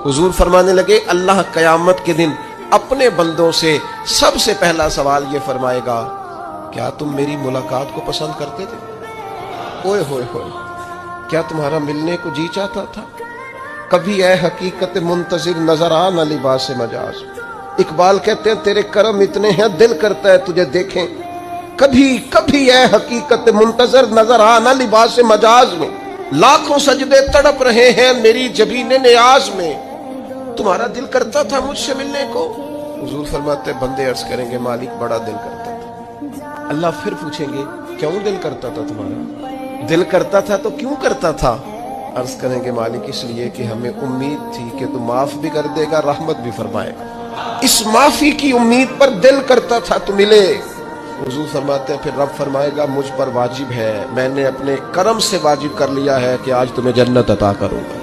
हुजूर फरमाने लगे अल्लाह क़यामत के दिन अपने बंदों से सबसे पहला सवाल ये फरमाएगा, क्या तुम मेरी मुलाकात को पसंद करते थे? ओए होए होए, क्या तुम्हारा मिलने को जी चाहता था? कभी ऐ हकीकत मुंतजिर नजर आ न लिबास मजाज। इकबाल कहते हैं तेरे करम इतने हैं दिल करता है तुझे देखें। कभी कभी ऐ हकीकत मुंतजर नजर आ न लिबास मजाज में। लाखों सजदे तड़प रहे हैं मेरी जबीने नियाज में। तुम्हारा दिल करता था मुझसे मिलने को? हुजूर फरमाते बंदे अर्ज करेंगे मालिक बड़ा दिल करता था। अल्लाह फिर पूछेंगे क्यों दिल करता था तुम्हारा? दिल करता था तो क्यों करता था? अर्ज करेंगे मालिक इसलिए कि हमें उम्मीद थी कि तू माफ भी कर देगा, रहमत भी फरमाएगा। इस माफी की उम्मीद पर दिल करता था तू मिले। हुजूर फरमाते हैं फिर रब फरमाएगा मुझ पर वाजिब है, मैंने अपने करम से वाजिब कर लिया है कि आज तुम्हें जन्नत अता करूंगा।